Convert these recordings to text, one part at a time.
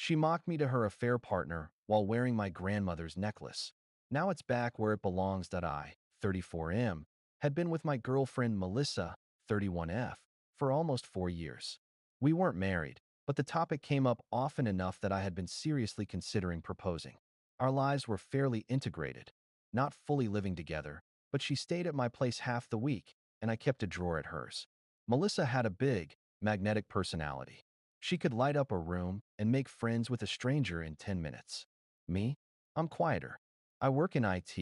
She mocked me to her affair partner while wearing my grandmother's necklace. Now it's back where it belongs. I, 34M, had been with my girlfriend Melissa, 31F, for almost 4 years. We weren't married, but the topic came up often enough that I had been seriously considering proposing. Our lives were fairly integrated, not fully living together, but she stayed at my place half the week, and I kept a drawer at hers. Melissa had a big, magnetic personality. She could light up a room and make friends with a stranger in 10 minutes. Me? I'm quieter. I work in IT,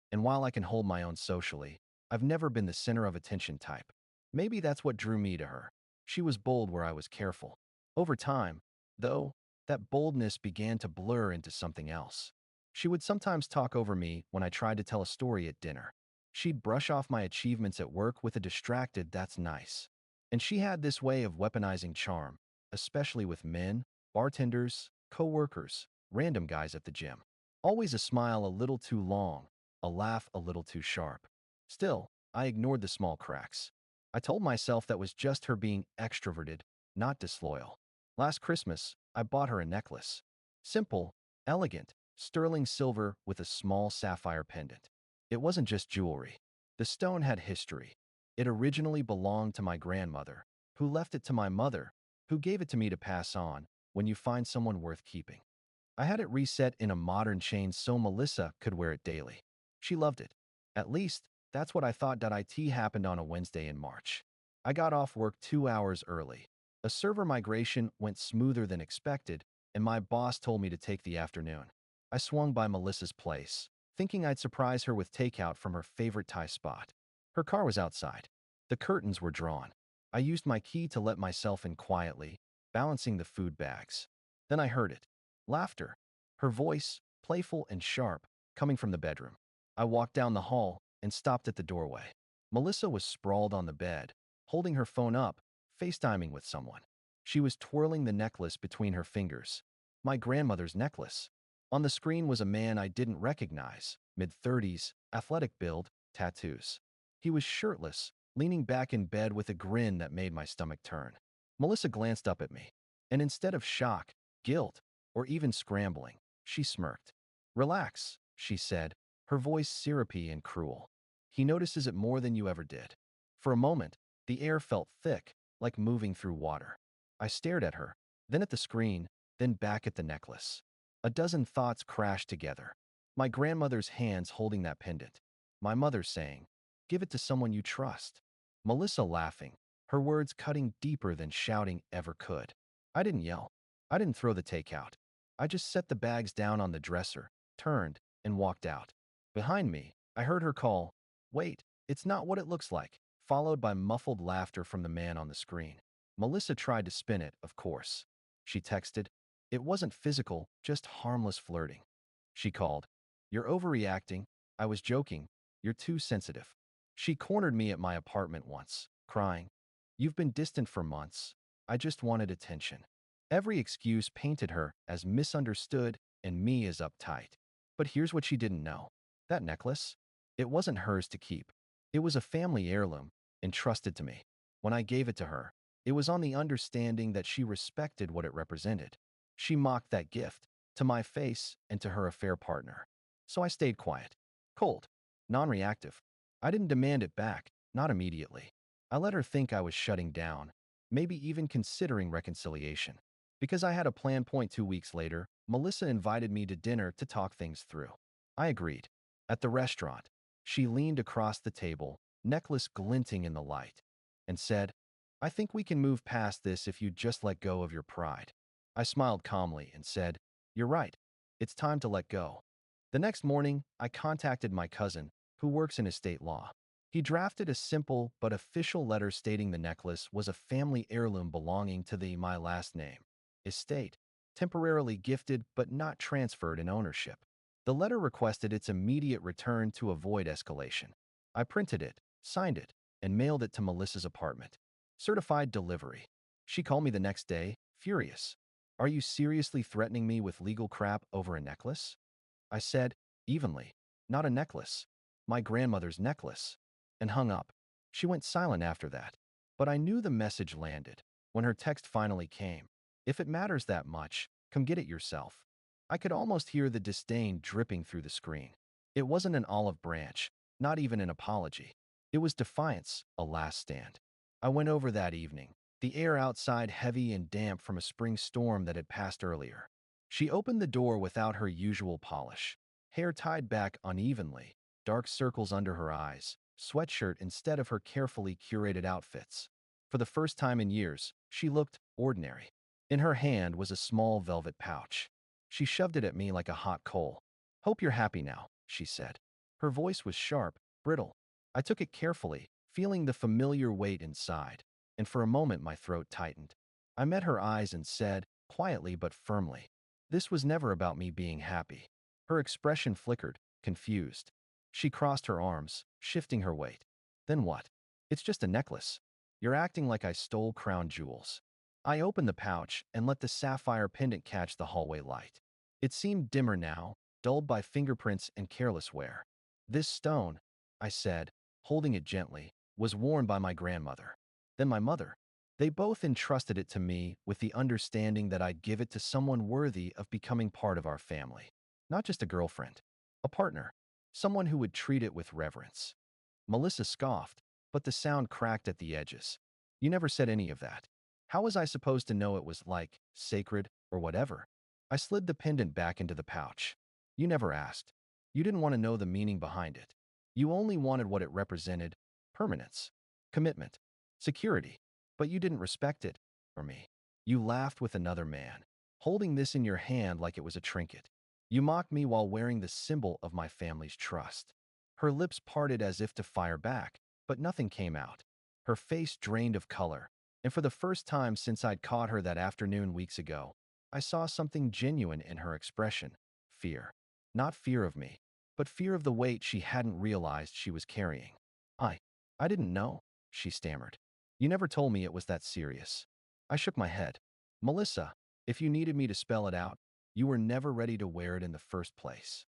and while I can hold my own socially, I've never been the center of attention type. Maybe that's what drew me to her. She was bold where I was careful. Over time, though, that boldness began to blur into something else. She would sometimes talk over me when I tried to tell a story at dinner. She'd brush off my achievements at work with a distracted "that's nice." And she had this way of weaponizing charm, especially with men, bartenders, co-workers, random guys at the gym. Always a smile a little too long, a laugh a little too sharp. Still, I ignored the small cracks. I told myself that was just her being extroverted, not disloyal. Last Christmas, I bought her a necklace. Simple, elegant, sterling silver with a small sapphire pendant. It wasn't just jewelry. The stone had history. It originally belonged to my grandmother, who left it to my mother, who gave it to me to pass on when you find someone worth keeping. I had it reset in a modern chain so Melissa could wear it daily. She loved it. At least, that's what I thought. It happened on a Wednesday in March. I got off work 2 hours early. A server migration went smoother than expected, and my boss told me to take the afternoon. I swung by Melissa's place, thinking I'd surprise her with takeout from her favorite Thai spot. Her car was outside. The curtains were drawn. I used my key to let myself in quietly, balancing the food bags. Then I heard it. Laughter. Her voice, playful and sharp, coming from the bedroom. I walked down the hall and stopped at the doorway. Melissa was sprawled on the bed, holding her phone up, FaceTiming with someone. She was twirling the necklace between her fingers. My grandmother's necklace. On the screen was a man I didn't recognize, mid-30s, athletic build, tattoos. He was shirtless, leaning back in bed with a grin that made my stomach turn. Melissa glanced up at me, and instead of shock, guilt, or even scrambling, she smirked. "Relax," she said, her voice syrupy and cruel. "He notices it more than you ever did." For a moment, the air felt thick, like moving through water. I stared at her, then at the screen, then back at the necklace. A dozen thoughts crashed together. My grandmother's hands holding that pendant. My mother saying, "Give it to someone you trust." Melissa laughing, her words cutting deeper than shouting ever could. I didn't yell. I didn't throw the takeout. I just set the bags down on the dresser, turned, and walked out. Behind me, I heard her call, "Wait, it's not what it looks like," followed by muffled laughter from the man on the screen. Melissa tried to spin it, of course. She texted. It wasn't physical, just harmless flirting. She called. "You're overreacting." I was joking. "You're too sensitive." She cornered me at my apartment once, crying. "You've been distant for months. I just wanted attention." Every excuse painted her as misunderstood and me as uptight. But here's what she didn't know. That necklace? It wasn't hers to keep. It was a family heirloom, entrusted to me. When I gave it to her, it was on the understanding that she respected what it represented. She mocked that gift, to my face and to her affair partner. So I stayed quiet, cold, non-reactive. I didn't demand it back, not immediately. I let her think I was shutting down, maybe even considering reconciliation. Because I had a plan. 2 weeks later, Melissa invited me to dinner to talk things through. I agreed. At the restaurant, she leaned across the table, necklace glinting in the light, and said, "I think we can move past this if you just let go of your pride." I smiled calmly and said, "You're right. It's time to let go." The next morning, I contacted my cousin, who works in estate law. He drafted a simple but official letter stating the necklace was a family heirloom belonging to my last name. Estate, temporarily gifted but not transferred in ownership. The letter requested its immediate return to avoid escalation. I printed it, signed it, and mailed it to Melissa's apartment. Certified delivery. She called me the next day, furious. "Are you seriously threatening me with legal crap over a necklace?" I said, evenly, "Not a necklace. My grandmother's necklace," and hung up. She went silent after that. But I knew the message landed. When her text finally came, "If it matters that much, Come get it yourself. I could almost hear the disdain dripping through the screen. It wasn't an olive branch, not even an apology. It was defiance, a last stand. I went over that evening, the air outside heavy and damp from a spring storm that had passed earlier. She opened the door without her usual polish, hair tied back unevenly, dark circles under her eyes, sweatshirt instead of her carefully curated outfits. For the first time in years, she looked ordinary. In her hand was a small velvet pouch. She shoved it at me like a hot coal. "Hope you're happy now," she said. Her voice was sharp, brittle. I took it carefully, feeling the familiar weight inside, and for a moment my throat tightened. I met her eyes and said, quietly but firmly, "This was never about me being happy." Her expression flickered, confused. She crossed her arms, shifting her weight. "Then what? It's just a necklace. You're acting like I stole crown jewels." I opened the pouch and let the sapphire pendant catch the hallway light. It seemed dimmer now, dulled by fingerprints and careless wear. "This stone," I said, holding it gently, "was worn by my grandmother. Then my mother. They both entrusted it to me with the understanding that I'd give it to someone worthy of becoming part of our family. Not just a girlfriend, a partner, someone who would treat it with reverence." Melissa scoffed, but the sound cracked at the edges. "You never said any of that. How was I supposed to know it was like, sacred, or whatever?" I slid the pendant back into the pouch. "You never asked. You didn't want to know the meaning behind it. You only wanted what it represented: permanence, commitment, security. But you didn't respect it, or me. You laughed with another man, holding this in your hand like it was a trinket. You mocked me while wearing the symbol of my family's trust." Her lips parted as if to fire back, but nothing came out. Her face drained of color, and for the first time since I'd caught her that afternoon weeks ago, I saw something genuine in her expression: fear. Not fear of me, but fear of the weight she hadn't realized she was carrying. I, I didn't know," she stammered. "You never told me it was that serious." I shook my head. "Melissa, if you needed me to spell it out, you were never ready to wear it in the first place."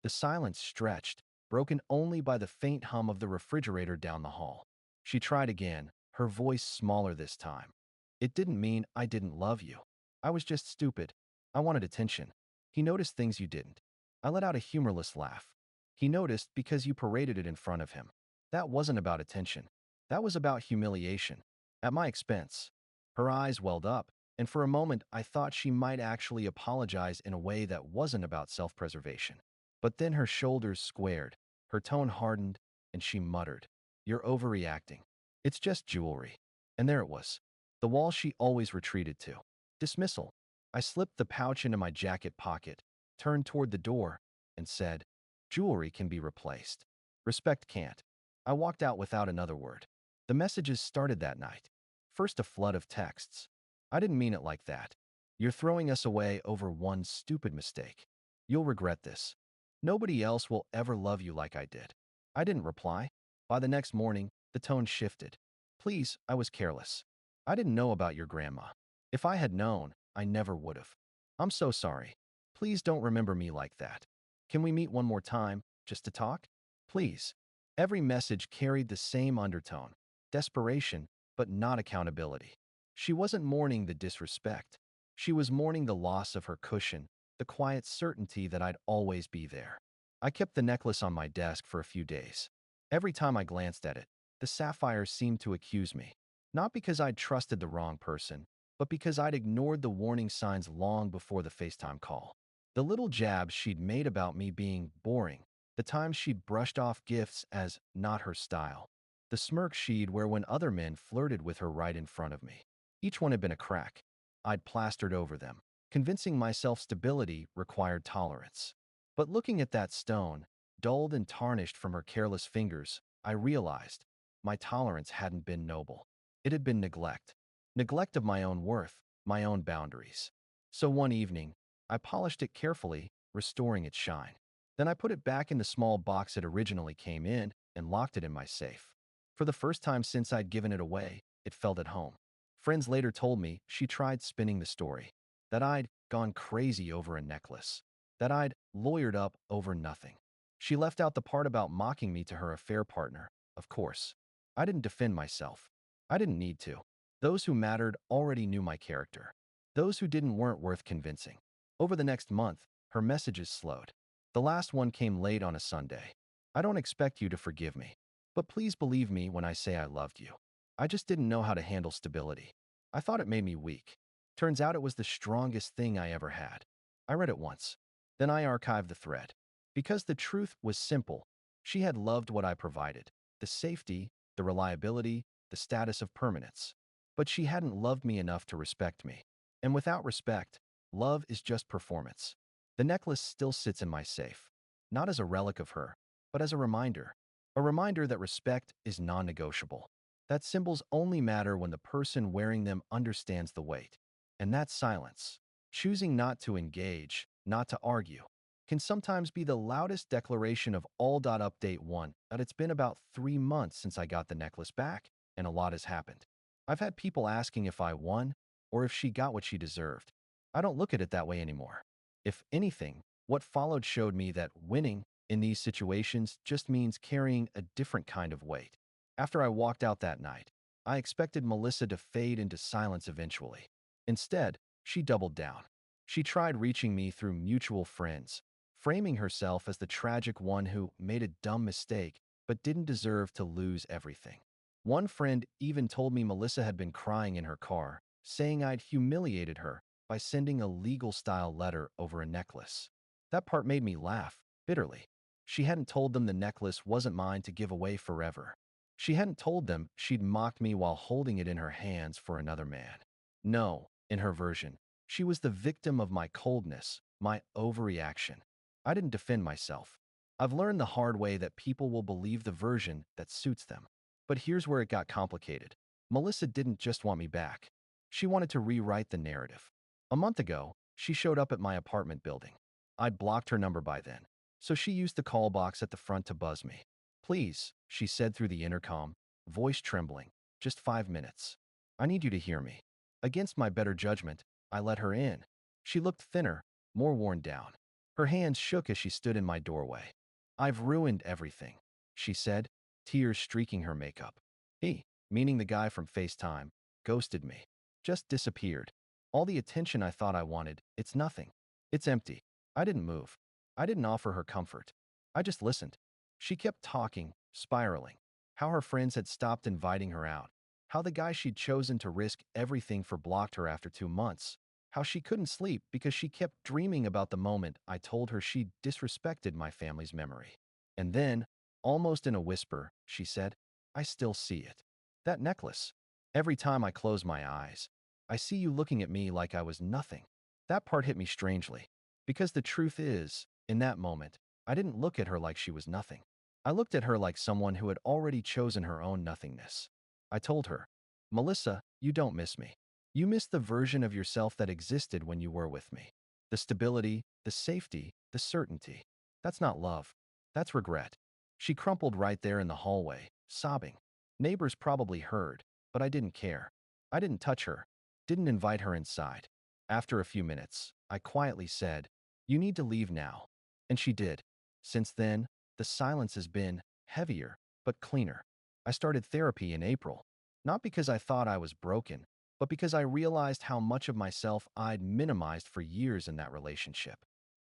The silence stretched, broken only by the faint hum of the refrigerator down the hall. She tried again, her voice smaller this time. "It didn't mean I didn't love you. I was just stupid. I wanted attention. He noticed things you didn't." I let out a humorless laugh. "He noticed because you paraded it in front of him. That wasn't about attention. That was about humiliation. At my expense." Her eyes welled up, and for a moment I thought she might actually apologize in a way that wasn't about self-preservation. But then her shoulders squared, her tone hardened, and she muttered, "You're overreacting. It's just jewelry." And there it was, the wall she always retreated to. Dismissal. I slipped the pouch into my jacket pocket, turned toward the door, and said, "Jewelry can be replaced. Respect can't." I walked out without another word. The messages started that night. First a flood of texts. "I didn't mean it like that. You're throwing us away over one stupid mistake. You'll regret this. Nobody else will ever love you like I did." I didn't reply. By the next morning, the tone shifted. "Please, I was careless. I didn't know about your grandma. If I had known, I never would have. I'm so sorry. Please don't remember me like that. Can we meet one more time, just to talk? Please." Every message carried the same undertone: desperation, but not accountability. She wasn't mourning the disrespect. She was mourning the loss of her cushion, the quiet certainty that I'd always be there. I kept the necklace on my desk for a few days. Every time I glanced at it, the sapphire seemed to accuse me. Not because I'd trusted the wrong person, but because I'd ignored the warning signs long before the FaceTime call. The little jabs she'd made about me being boring, the times she'd brushed off gifts as not her style, the smirk she'd wear when other men flirted with her right in front of me. Each one had been a crack. I'd plastered over them, convincing myself stability required tolerance. But looking at that stone, dulled and tarnished from her careless fingers, I realized my tolerance hadn't been noble. It had been neglect. Neglect of my own worth, my own boundaries. So one evening, I polished it carefully, restoring its shine. Then I put it back in the small box it originally came in and locked it in my safe. For the first time since I'd given it away, it felt at home. Friends later told me she tried spinning the story, that I'd gone crazy over a necklace, that I'd lawyered up over nothing. She left out the part about mocking me to her affair partner, of course. I didn't defend myself. I didn't need to. Those who mattered already knew my character. Those who didn't weren't worth convincing. Over the next month, her messages slowed. The last one came late on a Sunday. I don't expect you to forgive me, but please believe me when I say I loved you. I just didn't know how to handle stability. I thought it made me weak. Turns out it was the strongest thing I ever had. I read it once. Then I archived the thread. Because the truth was simple. She had loved what I provided. The safety, the reliability, the status of permanence. But she hadn't loved me enough to respect me. And without respect, love is just performance. The necklace still sits in my safe. Not as a relic of her, but as a reminder. A reminder that respect is non-negotiable. That symbols only matter when the person wearing them understands the weight. And that silence, choosing not to engage, not to argue, can sometimes be the loudest declaration of all. Update 1 that it's been about 3 months since I got the necklace back, and a lot has happened. I've had people asking if I won or if she got what she deserved. I don't look at it that way anymore. If anything, what followed showed me that winning in these situations just means carrying a different kind of weight. After I walked out that night, I expected Melissa to fade into silence eventually. Instead, she doubled down. She tried reaching me through mutual friends, framing herself as the tragic one who made a dumb mistake but didn't deserve to lose everything. One friend even told me Melissa had been crying in her car, saying I'd humiliated her by sending a legal-style letter over a necklace. That part made me laugh, bitterly. She hadn't told them the necklace wasn't mine to give away forever. She hadn't told them she'd mocked me while holding it in her hands for another man. No, in her version, she was the victim of my coldness, my overreaction. I didn't defend myself. I've learned the hard way that people will believe the version that suits them. But here's where it got complicated. Melissa didn't just want me back. She wanted to rewrite the narrative. A month ago, she showed up at my apartment building. I'd blocked her number by then, so she used the call box at the front to buzz me. Please, she said through the intercom, voice trembling, just 5 minutes. I need you to hear me. Against my better judgment, I let her in. She looked thinner, more worn down. Her hands shook as she stood in my doorway. I've ruined everything, she said, tears streaking her makeup. He, meaning the guy from FaceTime, ghosted me. Just disappeared. All the attention I thought I wanted, it's nothing. It's empty. I didn't move. I didn't offer her comfort. I just listened. She kept talking, spiraling. How her friends had stopped inviting her out. How the guy she'd chosen to risk everything for blocked her after 2 months. How she couldn't sleep because she kept dreaming about the moment I told her she'd disrespected my family's memory. And then, almost in a whisper, she said, I still see it. That necklace. Every time I close my eyes, I see you looking at me like I was nothing. That part hit me strangely. Because the truth is, in that moment, I didn't look at her like she was nothing. I looked at her like someone who had already chosen her own nothingness. I told her, Melissa, you don't miss me. You miss the version of yourself that existed when you were with me. The stability, the safety, the certainty. That's not love. That's regret. She crumpled right there in the hallway, sobbing. Neighbors probably heard, but I didn't care. I didn't touch her, didn't invite her inside. After a few minutes, I quietly said, you need to leave now. And she did. Since then, the silence has been heavier, but cleaner. I started therapy in April, not because I thought I was broken, but because I realized how much of myself I'd minimized for years in that relationship.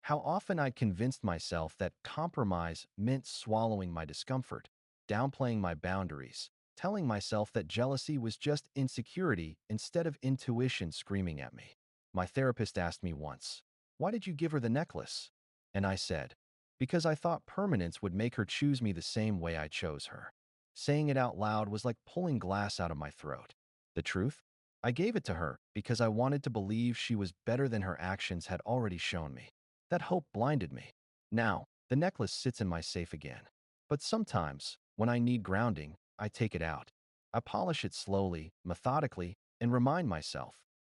How often I'd convinced myself that compromise meant swallowing my discomfort, downplaying my boundaries, telling myself that jealousy was just insecurity instead of intuition screaming at me. My therapist asked me once, why did you give her the necklace? And I said, because I thought permanence would make her choose me the same way I chose her. Saying it out loud was like pulling glass out of my throat. The truth? I gave it to her because I wanted to believe she was better than her actions had already shown me. That hope blinded me. Now, the necklace sits in my safe again. But sometimes, when I need grounding, I take it out. I polish it slowly, methodically, and remind myself,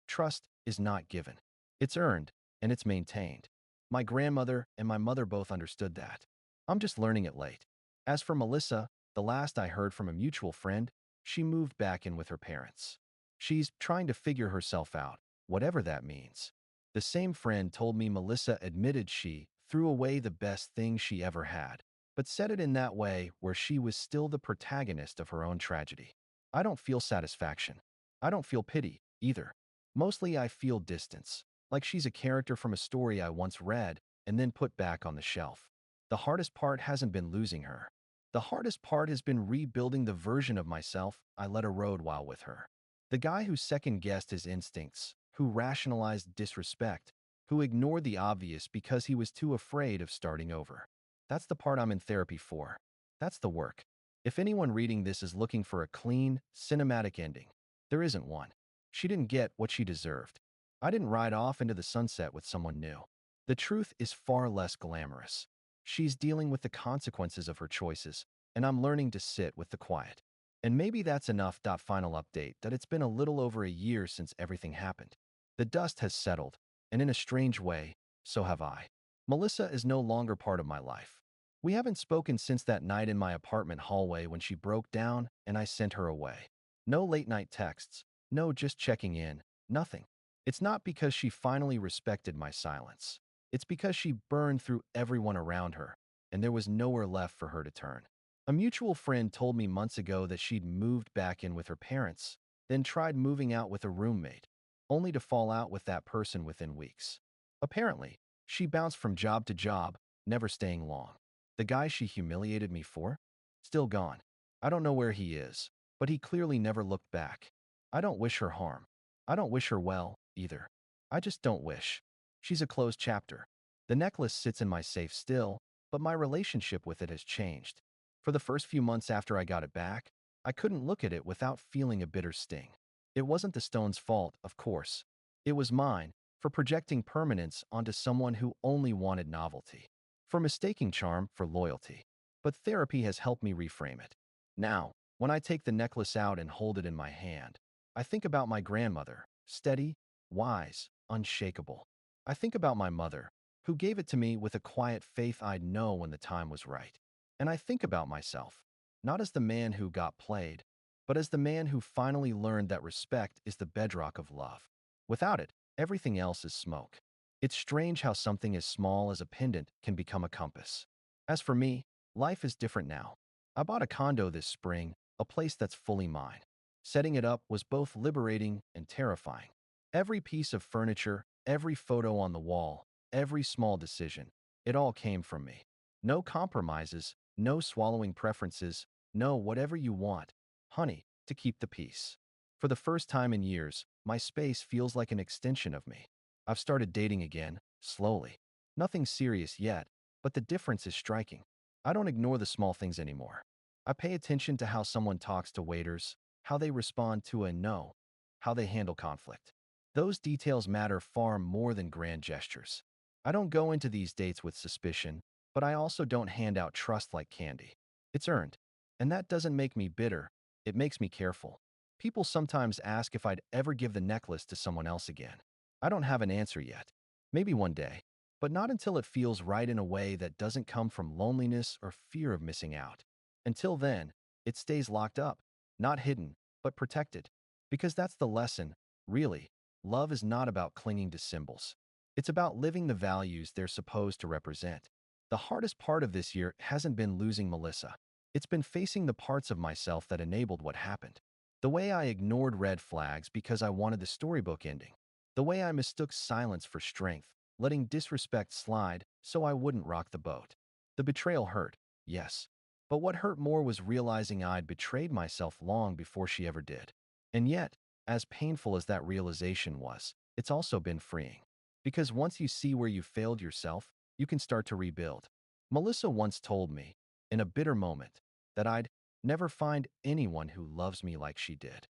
trust is not given. It's earned, and it's maintained. My grandmother and my mother both understood that. I'm just learning it late. As for Melissa, the last I heard from a mutual friend, she moved back in with her parents. She's trying to figure herself out, whatever that means. The same friend told me Melissa admitted she threw away the best thing she ever had, but said it in that way where she was still the protagonist of her own tragedy. I don't feel satisfaction. I don't feel pity, either. Mostly I feel distance. like she's a character from a story I once read and then put back on the shelf. The hardest part hasn't been losing her. The hardest part has been rebuilding the version of myself I let erode while with her. The guy who second-guessed his instincts, who rationalized disrespect, who ignored the obvious because he was too afraid of starting over. That's the part I'm in therapy for. That's the work. If anyone reading this is looking for a clean, cinematic ending, there isn't one. She didn't get what she deserved. I didn't ride off into the sunset with someone new. The truth is far less glamorous. She's dealing with the consequences of her choices, and I'm learning to sit with the quiet. And maybe that's enough. Final update that it's been a little over a year since everything happened. The dust has settled, and in a strange way, so have I. Melissa is no longer part of my life. We haven't spoken since that night in my apartment hallway when she broke down and I sent her away. No late-night texts, no just checking in, nothing. It's not because she finally respected my silence. It's because she burned through everyone around her, and there was nowhere left for her to turn. A mutual friend told me months ago that she'd moved back in with her parents, then tried moving out with a roommate, only to fall out with that person within weeks. Apparently, she bounced from job to job, never staying long. The guy she humiliated me for? Still gone. I don't know where he is, but he clearly never looked back. I don't wish her harm. I don't wish her well, either. I just don't wish. She's a closed chapter. The necklace sits in my safe still, but my relationship with it has changed. For the first few months after I got it back, I couldn't look at it without feeling a bitter sting. It wasn't the stone's fault, of course. It was mine, for projecting permanence onto someone who only wanted novelty, for mistaking charm for loyalty. But therapy has helped me reframe it. Now, when I take the necklace out and hold it in my hand, I think about my grandmother, steady, wise, unshakable. I think about my mother, who gave it to me with a quiet faith I'd know when the time was right. And I think about myself, not as the man who got played, but as the man who finally learned that respect is the bedrock of love. Without it, everything else is smoke. It's strange how something as small as a pendant can become a compass. As for me, life is different now. I bought a condo this spring, a place that's fully mine. Setting it up was both liberating and terrifying. Every piece of furniture, every photo on the wall, every small decision, it all came from me. No compromises, no swallowing preferences, no whatever you want, honey, to keep the peace. For the first time in years, my space feels like an extension of me. I've started dating again, slowly. Nothing serious yet, but the difference is striking. I don't ignore the small things anymore. I pay attention to how someone talks to waiters, how they respond to a no, how they handle conflict. Those details matter far more than grand gestures. I don't go into these dates with suspicion, but I also don't hand out trust like candy. It's earned. And that doesn't make me bitter, it makes me careful. People sometimes ask if I'd ever give the necklace to someone else again. I don't have an answer yet. Maybe one day, but not until it feels right in a way that doesn't come from loneliness or fear of missing out. Until then, it stays locked up, not hidden, but protected. Because that's the lesson, really. Love is not about clinging to symbols. It's about living the values they're supposed to represent. The hardest part of this year hasn't been losing Melissa. It's been facing the parts of myself that enabled what happened. The way I ignored red flags because I wanted the storybook ending. The way I mistook silence for strength, letting disrespect slide so I wouldn't rock the boat. The betrayal hurt, yes. But what hurt more was realizing I'd betrayed myself long before she ever did. And yet, as painful as that realization was, it's also been freeing. Because once you see where you failed yourself, you can start to rebuild. Melissa once told me, in a bitter moment, that I'd never find anyone who loves me like she did.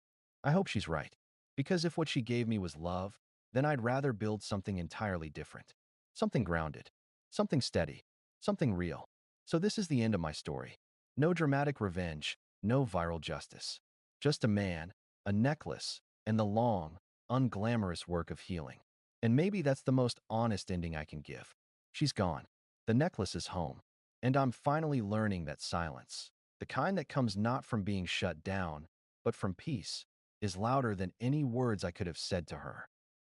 I hope she's right. Because if what she gave me was love, then I'd rather build something entirely different. Something grounded. Something steady. Something real. So this is the end of my story. No dramatic revenge, no viral justice. Just a man, a necklace, and the long, unglamorous work of healing. And maybe that's the most honest ending I can give. She's gone. The necklace is home. And I'm finally learning that silence, the kind that comes not from being shut down, but from peace, is louder than any words I could have said to her.